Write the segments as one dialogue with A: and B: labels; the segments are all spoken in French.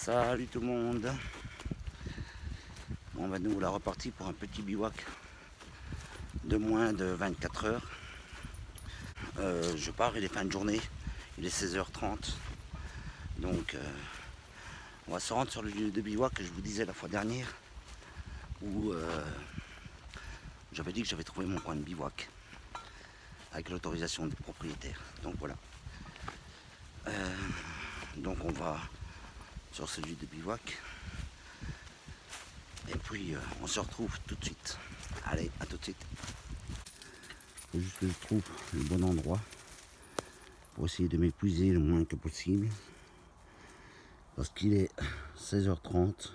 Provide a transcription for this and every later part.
A: Salut tout le monde. Bon, nous voilà reparti pour un petit bivouac de moins de 24 heures. Je pars, il est fin de journée, il est 16h30. Donc on va se rendre sur le lieu de bivouac que je vous disais la fois dernière, où j'avais dit que j'avais trouvé mon coin de bivouac avec l'autorisation du propriétaire. Donc voilà. Donc on va sur ce lieu de bivouac. Et puis on se retrouve tout de suite. Allez, à tout de suite. Il faut juste que je trouve le bon endroit pour essayer de m'épuiser le moins que possible. Parce qu'il est 16h30.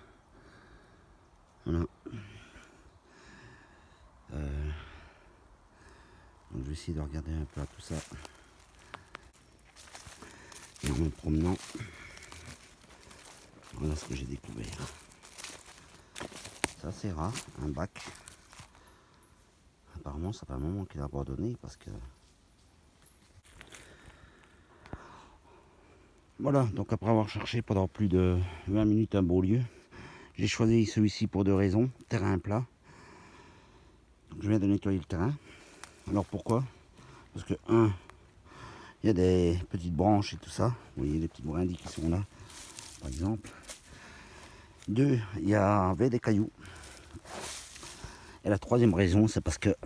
A: Voilà. Donc je vais essayer de regarder un peu à tout ça. Et en me promenant, voilà ce que j'ai découvert. C'est assez rare, un bac. Apparemment, ça fait un moment qu'il a abandonné parce que... Voilà, donc après avoir cherché pendant plus de 20 minutes un beau lieu, j'ai choisi celui-ci pour deux raisons. Terrain plat. Donc je viens de nettoyer le terrain. Alors pourquoi? Parce que, un, il y a des petites branches et tout ça. Vous voyez les petits brindilles qui sont là, par exemple. Deux, il y avait des cailloux. Et la troisième raison, c'est parce que,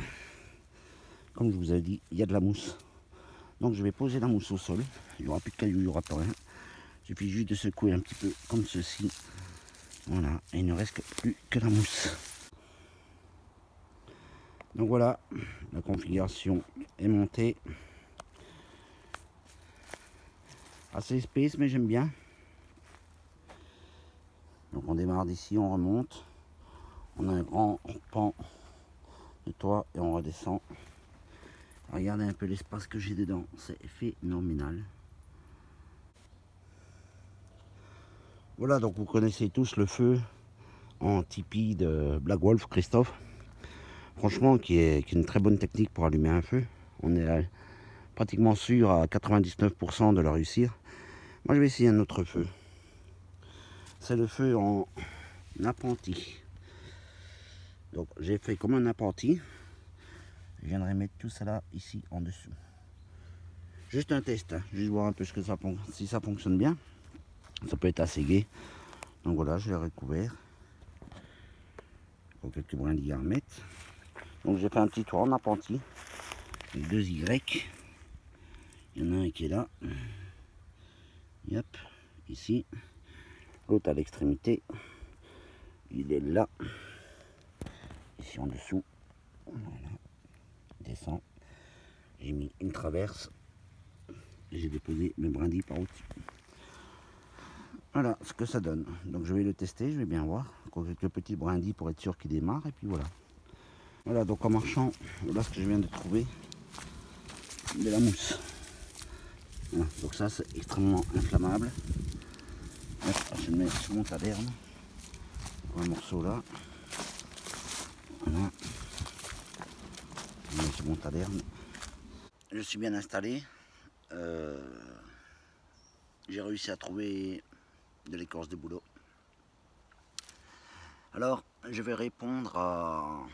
A: comme je vous avais dit, il y a de la mousse. Donc je vais poser la mousse au sol. Il n'y aura plus de cailloux, il n'y aura plus rien. Il suffit juste de secouer un petit peu comme ceci. Voilà, et il ne reste plus que la mousse. Donc voilà, la configuration est montée. Assez épaisse, mais j'aime bien. Donc on démarre d'ici, on remonte. On a un grand pan de toit et on redescend. Regardez un peu l'espace que j'ai dedans, c'est phénoménal. Voilà, donc vous connaissez tous le feu en tipi de Black Wolf, Christophe. Franchement, qui est une très bonne technique pour allumer un feu. On est pratiquement sûr à 99% de le réussir. Moi, je vais essayer un autre feu. C'est le feu en apprenti. Donc, j'ai fait comme un apprenti. Je viendrai mettre tout ça là, ici, en dessous. Juste un test, hein. Juste voir un peu si ça fonctionne bien. Ça peut être assez gai. Donc voilà, je l'ai recouvert. Pour quelques brindilles à remettre. Donc j'ai fait un petit toit en apprenti. Avec deux Y. Il y en a un qui est là. Yep, ici. L'autre à l'extrémité. Il est là. Ici en dessous. Voilà. Descend. J'ai mis une traverse. Et j'ai déposé mes brindilles par au-dessus. Voilà ce que ça donne. Donc je vais le tester, je vais bien voir. Encore quelques petits brindilles pour être sûr qu'il démarre. Et puis voilà. Voilà, donc en marchant, voilà ce que je viens de trouver. De la mousse. Voilà, donc ça c'est extrêmement inflammable. Hop, je le mets sur mon taverne. Un morceau là. Voilà. Je le mets sur mon taverne. Je suis bien installé. J'ai réussi à trouver de l'écorce de bouleau. Alors, je vais répondre à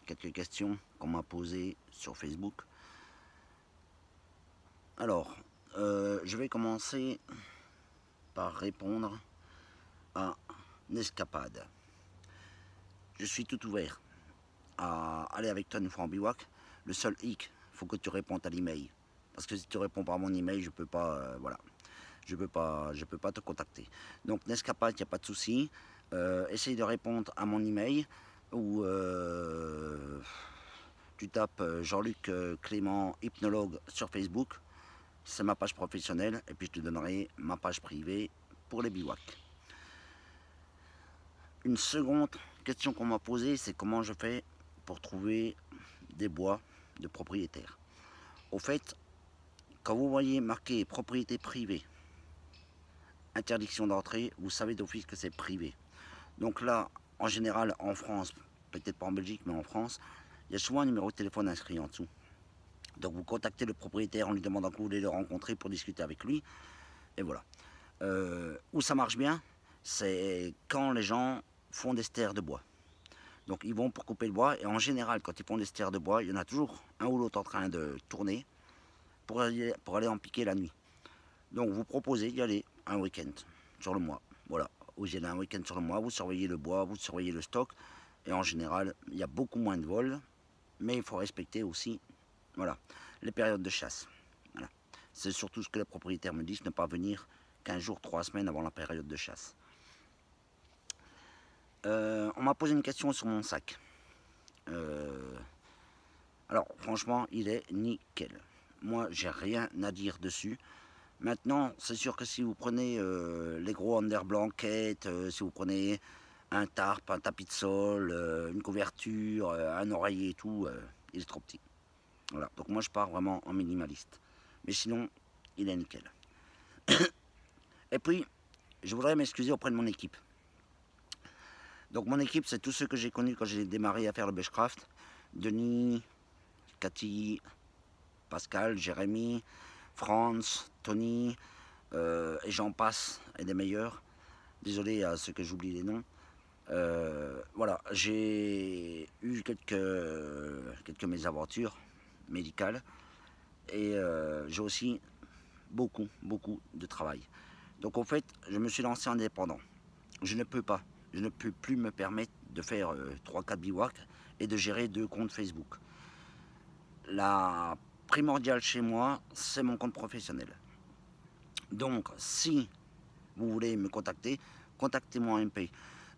A: quelques questions qu'on m'a posées sur Facebook. Alors, je vais commencer par répondre à Nescapade. Je suis tout ouvert à aller avec toi une fois en bivouac. Le seul hic, il faut que tu répondes à l'email. Parce que si tu réponds pas à mon email, je peux pas, voilà. Je peux pas te contacter. Donc Nescapade, il n'y a pas de souci. Essaye de répondre à mon email ou tu tapes Jean-Luc Clément hypnologue sur Facebook. C'est ma page professionnelle et puis je te donnerai ma page privée pour les bivouacs. Une seconde question qu'on m'a posée, c'est comment je fais pour trouver des bois de propriétaires. Au fait, quand vous voyez marqué propriété privée, interdiction d'entrée, vous savez d'office que c'est privé. Donc là, en général, en France, peut-être pas en Belgique, mais en France, il y a souvent un numéro de téléphone inscrit en dessous. Donc vous contactez le propriétaire en lui demandant que vous voulez le rencontrer pour discuter avec lui. Et voilà. Où ça marche bien, c'est quand les gens font des stères de bois. Donc ils vont pour couper le bois, et en général, quand ils font des stères de bois, il y en a toujours un ou l'autre en train de tourner pour aller en piquer la nuit. Donc vous proposez d'y aller un week-end sur le mois. Voilà, vous y allez un week-end sur le mois, vous surveillez le bois, vous surveillez le stock, et en général, il y a beaucoup moins de vols, mais il faut respecter aussi, voilà, les périodes de chasse. Voilà. C'est surtout ce que les propriétaires me disent, ne pas venir 15 jours, 3 semaines avant la période de chasse. On m'a posé une question sur mon sac. Alors franchement, il est nickel. Moi, j'ai rien à dire dessus. Maintenant, c'est sûr que si vous prenez les gros under blankets, si vous prenez un tarp, un tapis de sol, une couverture, un oreiller et tout, il est trop petit. Voilà, donc moi je pars vraiment en minimaliste. Mais sinon, il est nickel. Et puis, je voudrais m'excuser auprès de mon équipe. Donc mon équipe, c'est tous ceux que j'ai connus quand j'ai démarré à faire le bushcraft. Denis, Cathy, Pascal, Jérémy, Franz, Tony, et j'en passe, et des meilleurs. Désolé à ceux que j'oublie les noms. Voilà, j'ai eu quelques mésaventures médicales, et j'ai aussi beaucoup de travail. Donc en fait, je me suis lancé indépendant. Je ne peux plus me permettre de faire 3-4 bivouacs et de gérer 2 comptes Facebook. La primordiale chez moi, c'est mon compte professionnel. Donc, si vous voulez me contacter, contactez-moi en MP.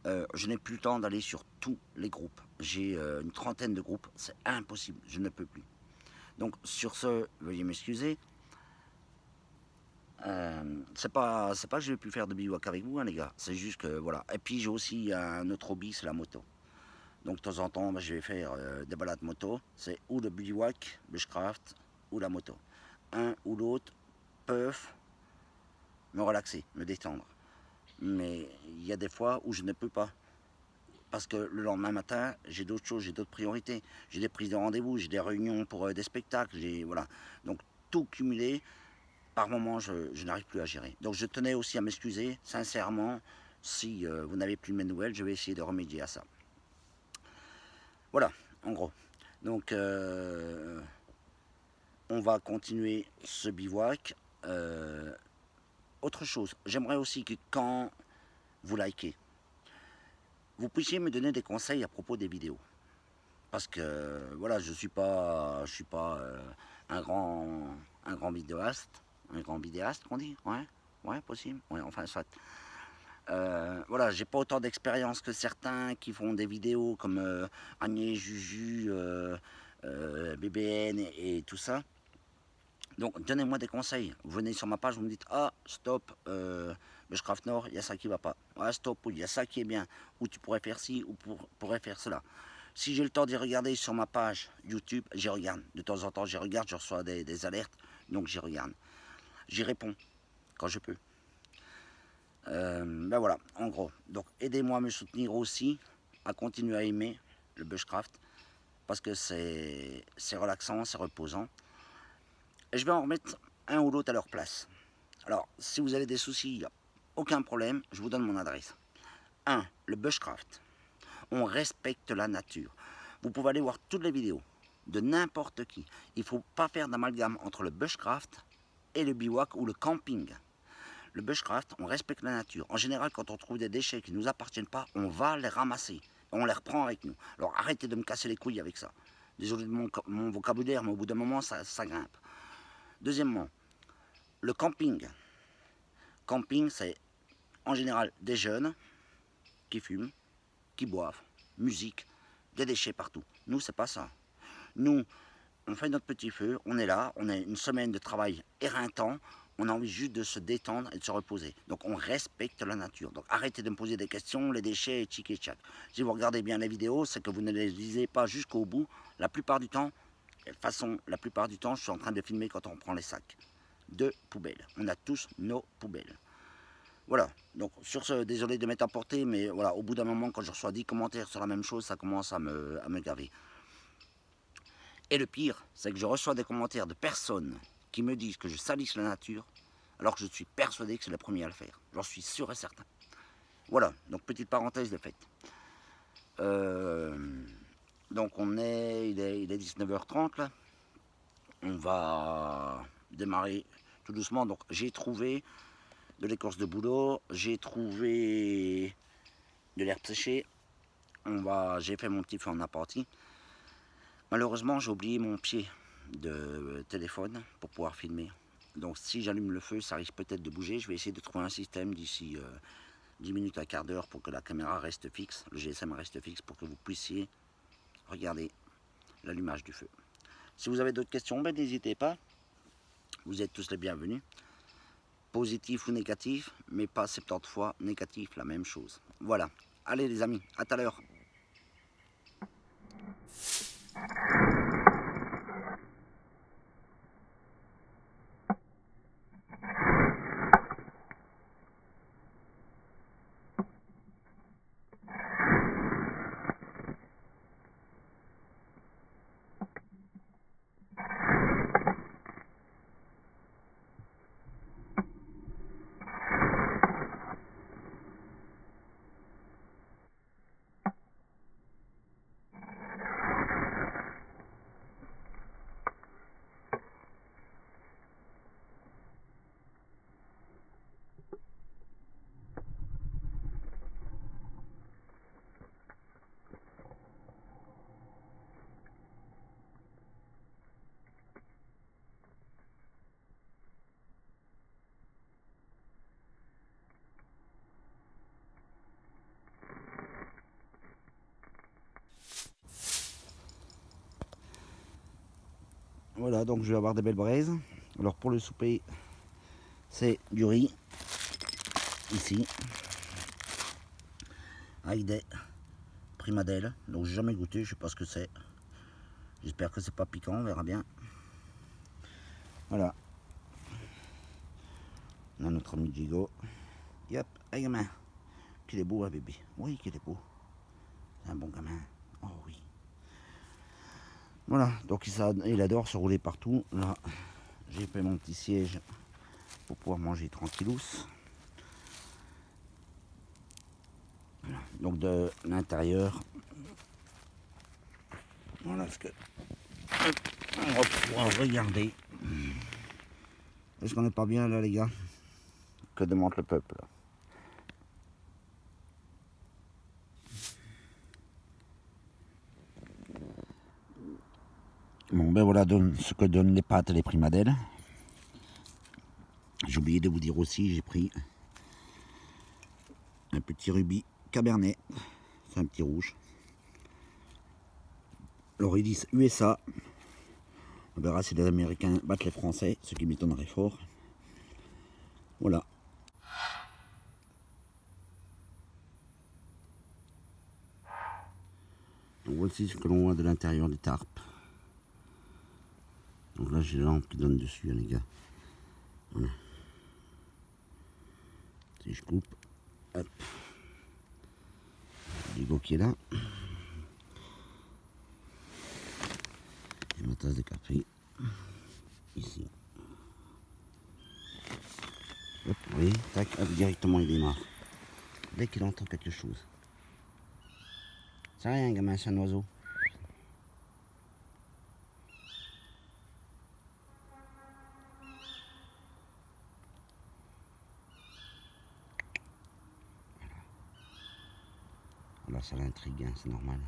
A: Je n'ai plus le temps d'aller sur tous les groupes. J'ai une trentaine de groupes, c'est impossible, je ne peux plus. Donc, sur ce, veuillez m'excuser. C'est pas que je vais plus faire de bivouac avec vous, hein, les gars. C'est juste que, voilà. Et puis, j'ai aussi un autre hobby, c'est la moto. Donc de temps en temps, je vais faire des balades moto. C'est ou le bivouac, bushcraft, ou la moto. Un ou l'autre peuvent me relaxer, me détendre. Mais il y a des fois où je ne peux pas. Parce que le lendemain matin, j'ai d'autres choses, j'ai d'autres priorités. J'ai des prises de rendez-vous, j'ai des réunions pour des spectacles. Voilà. Donc tout cumulé, par moment, je n'arrive plus à gérer. Donc je tenais aussi à m'excuser, sincèrement. Si vous n'avez plus de mes nouvelles, je vais essayer de remédier à ça. Voilà, en gros. Donc, on va continuer ce bivouac. Autre chose, j'aimerais aussi que quand vous likez, vous puissiez me donner des conseils à propos des vidéos. Parce que, voilà, je suis pas un grand vidéaste. Un grand vidéaste, qu'on dit? Ouais, possible. Ouais, enfin, soit. Voilà, j'ai pas autant d'expérience que certains qui font des vidéos comme Agnès, Juju, BBN et tout ça. Donc donnez-moi des conseils. Vous venez sur ma page, vous me dites ah stop, Bushcraft Nord, il y a ça qui va pas. Ah stop, il y a ça qui est bien. Ou tu pourrais faire ci, ou pourrais faire cela. Si j'ai le temps d'y regarder sur ma page YouTube, j'y regarde. De temps en temps, j'y regarde, je reçois des alertes, donc j'y regarde. J'y réponds quand je peux. Ben voilà, en gros. Donc aidez-moi à me soutenir aussi, à continuer à aimer le bushcraft, parce que c'est relaxant, c'est reposant. Et je vais en remettre un ou l'autre à leur place. Alors, si vous avez des soucis, il n'y a aucun problème, je vous donne mon adresse. 1. Le bushcraft. On respecte la nature. Vous pouvez aller voir toutes les vidéos de n'importe qui. Il ne faut pas faire d'amalgame entre le bushcraft et le bivouac ou le camping. Le bushcraft, on respecte la nature. En général, quand on trouve des déchets qui ne nous appartiennent pas, on va les ramasser. On les reprend avec nous. Alors arrêtez de me casser les couilles avec ça. Désolé de mon vocabulaire, mais au bout d'un moment, ça grimpe. Deuxièmement, le camping. Camping, c'est en général des jeunes qui fument, qui boivent, musique, des déchets partout. Nous, c'est pas ça. Nous, on fait notre petit feu, on est là, on a une semaine de travail éreintant, on a envie juste de se détendre et de se reposer. Donc on respecte la nature. Donc arrêtez de me poser des questions, les déchets, tchic et tchac. Si vous regardez bien les vidéos, c'est que vous ne les lisez pas jusqu'au bout. La plupart du temps, je suis en train de filmer quand on prend les sacs de poubelles. On a tous nos poubelles. Voilà, donc sur ce, désolé de m'être apporté, mais voilà, au bout d'un moment, quand je reçois 10 commentaires sur la même chose, ça commence à me gaver. Et le pire, c'est que je reçois des commentaires de personnes qui me disent que je salisse la nature, alors que je suis persuadé que c'est le premier à le faire. J'en suis sûr et certain. Voilà, donc petite parenthèse de fait. Donc il est 19h30 là. On va démarrer tout doucement. Donc j'ai trouvé de l'écorce de bouleau, j'ai trouvé de l'herbe séchée. J'ai fait mon petit feu en appentis. Malheureusement, j'ai oublié mon pied de téléphone pour pouvoir filmer. Donc si j'allume le feu, ça risque peut-être de bouger. Je vais essayer de trouver un système d'ici 10 minutes à quart d'heure pour que la caméra reste fixe, le GSM reste fixe pour que vous puissiez regarder l'allumage du feu. Si vous avez d'autres questions, ben, n'hésitez pas. Vous êtes tous les bienvenus. Positif ou négatif, mais pas 70 fois négatif, la même chose. Voilà. Allez les amis, à tout à l'heure. Voilà, donc je vais avoir des belles braises. Alors pour le souper, c'est du riz, ici, avec des primadelles. Donc j'ai jamais goûté, je sais pas ce que c'est. J'espère que c'est pas piquant, on verra bien. Voilà. On a notre ami Jigo. Yep, un gamin. Qu'il est beau, hein, bébé. Oui, qu'il est beau. C'est un bon gamin. Oh oui. Voilà, donc il adore se rouler partout. Là, j'ai fait mon petit siège pour pouvoir manger tranquillous. Voilà. Donc de l'intérieur, voilà ce que on va pouvoir regarder. Est-ce qu'on n'est pas bien là les gars? Que demande le peuple là? Bon ben voilà ce que donnent les pâtes et les primadelles. J'ai oublié de vous dire aussi, j'ai pris un petit rubis cabernet. C'est un petit rouge. Alors ils disent USA. On verra si les Américains battent les Français, ce qui m'étonnerait fort. Voilà. Donc voici ce que l'on voit de l'intérieur des tarpes. Donc là j'ai la lampe qui donne dessus, hein, les gars. Voilà. Si je coupe, hop. Diego qui est là. Et ma tasse de café. Ici. Hop, vous voyez, tac, hop, directement il démarre. Dès qu'il entend quelque chose. C'est rien, gamin, c'est un oiseau. Alors ça l'intrigue, hein, c'est normal.